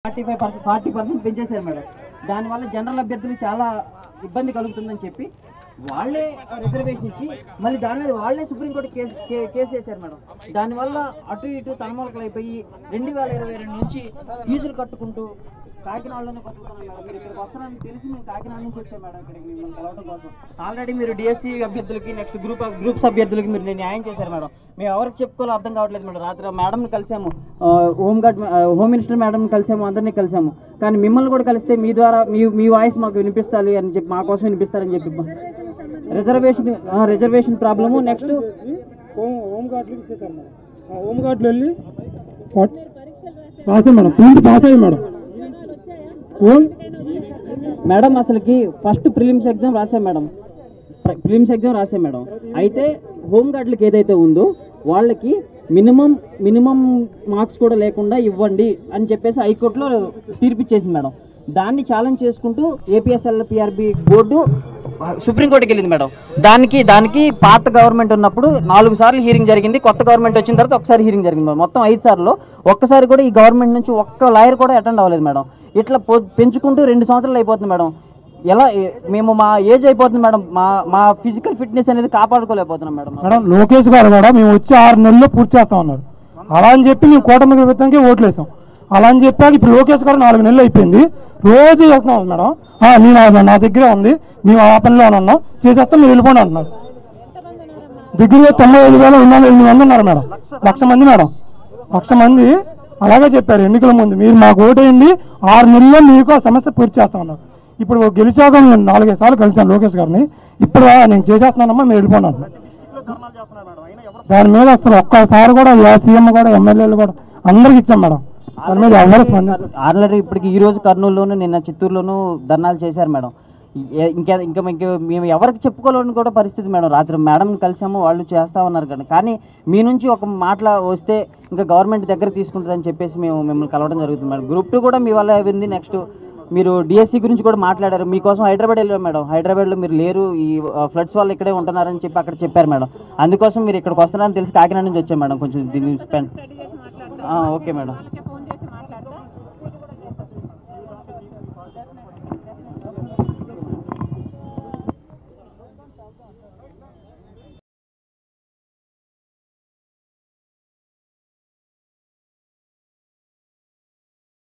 40% పెంచేశారు madam. దానివల్ల general అభ్యర్థులకు చాలా ఇబ్బంది కలుగుతుందని చెప్పి వాళ్ళే రిజర్వేషన్ ఇచ్చి మళ్ళీ దాని మీద వాళ్ళే సుప్రీంకోర్టు కేసు వేశారు మేడం. దానివల్ల అటు ఇటు తలమొలకలు అయిపోయి 2022 నుంచి ఫీజులు కట్టుకుంటూ కాకినాడలోనే బతుకుతున్నాం మేడం. మీరు ఇక్కడికి వస్తారని తెలిసి మేము కాకినాడ నుంచి వచ్చాం మేడం ఇక్కడికి మిమ్మల్ని కలవడం కోసం. ఆల్రెడీ మీరు డిఎస్సీ అభ్యర్థులకి నెక్స్ట్ గ్రూప్స్ అభ్యర్థులకి మీరు న్యాయం చేశారు మేడం. మేము ఎవరికి చెప్పుకోవాలో అర్థం కావట్లేదు మేడం. రాత్రి మేడంని కలిసాము, హోమ్ మినిస్టర్ మేడంని కలిసాము, అందరినీ కలిసాము. కానీ మిమ్మల్ని కూడా కలిస్తే మీ ద్వారా మీ వాయిస్ మాకు వినిపిస్తాలి అని చెప్పి, మా కోసం వినిపిస్తారని చెప్పి రిజర్వేషన్ ప్రాబ్లము. నెక్స్ట్ హోమ్ గార్డులు వెళ్ళి రాసాం మేడం, ప్రింట్ పాస్ అయ్యి మేడం అసలుకి ఫస్ట్ ప్రిలిమ్స్ ఎగ్జామ్ రాసాం మేడం. అయితే హోమ్ గార్డులకి ఏదైతే ఉందో వాళ్ళకి మినిమం మార్క్స్ కూడా లేకుండా ఇవ్వండి అని చెప్పేసి హైకోర్టులో తీర్పిచ్చేసింది మేడం. దాన్ని ఛాలెంజ్ చేసుకుంటూ ఏపీఎస్ఎల్పిఆర్బి బోర్డు సుప్రీంకోర్టుకి వెళ్ళింది మేడం. దానికి పాత గవర్నమెంట్ ఉన్నప్పుడు 4 సార్లు హీరింగ్ జరిగింది. కొత్త గవర్నమెంట్ వచ్చిన తర్వాత ఒకసారి హీరింగ్ జరిగింది. మొత్తం 5 సార్లు ఒక్కసారి కూడా ఈ గవర్నమెంట్ నుంచి ఒక్క లాయర్ కూడా అటెండ్ అవ్వలేదు మేడం. ఇట్లా పెంచుకుంటూ 2 సంవత్సరాలు అయిపోతుంది మేడం. ఎలా మేము మా ఏజ్ అయిపోతుంది మేడం, మా ఫిజికల్ ఫిట్నెస్ అనేది కాపాడుకోలేకపోతున్నాం మేడం. లోకేష్ గారు కూడా మేము వచ్చి 6 నెలల్లో పూర్తి చేస్తాం అన్నారు. అలా అని చెప్పి మేము కూటమి ప్రభుత్వానికి ఓట్లు వేసాం. అలా అని చెప్పాక ఇప్పుడు లోకేష్ గారు 4 నెలలు అయిపోయింది, రోజు చేస్తున్నాం మేడం. నేను నా దగ్గరే ఉంది, మేము ఆ పనిలోనే ఉన్నాం, చేసేస్తాం, మీరు వెళ్ళిపోండి అంటున్నారు. డిగ్రీ 95,800 ఉన్నారు మేడం. 1,00,000 మంది మేడం, 1,00,000 మంది అలాగే చెప్పారు ఎన్నికల ముందు. మీరు మాకు ఓటేయండి, 6 నెలల్లో మీకు ఆ సమస్య పూర్తి చేస్తామన్నారు. ఇప్పుడు గెలిచాక నేను 4-5 సార్లు కలిసాను లోకేష్ గారిని. ఇప్పుడు నేను చేసేస్తున్నానమ్మా, మీరు వెళ్ళిపోండి అంటున్నారు. దాని మీద అసలు ఒక్కసారి కూడా సీఎం కూడా ఎమ్మెల్యేలు కూడా అందరికి ఇచ్చాం మేడం. దాని మీద ఎవరు స్పందించారు. ఆల్రెడీ ఇప్పటికి ఈ రోజు కర్నూలులోను, నిన్న చిత్తూరులోను ధర్నాలు చేశారు మేడం. ఇంకా మేము ఎవరికి చెప్పుకోలేని కూడా పరిస్థితి మేడం. రాత్రి మేడం కలిసాము, వాళ్ళు చేస్తామన్నారు కానీ మీ నుంచి ఒక మాటలా వస్తే ఇంకా గవర్నమెంట్ దగ్గర తీసుకుంటుందని చెప్పేసి మేము మిమ్మల్ని కలవడం జరుగుతుంది మేడం. గ్రూప్ 2 కూడా మీ వల్ల అయింది. నెక్స్ట్ మీరు డిఎస్సి గురించి కూడా మాట్లాడారు. మీకోసం హైదరాబాద్ వెళ్ళారు మేడం. హైదరాబాద్లో మీరు లేరు, ఈ ఫ్లడ్స్ వాళ్ళు ఇక్కడే ఉంటున్నారని చెప్పి అక్కడ చెప్పారు మేడం. అందుకోసం మీరు ఇక్కడికి వస్తున్నారని తెలిసి కాకినాడ నుంచి వచ్చాం మేడం. కొంచెం దీన్ని ఓకే మేడం.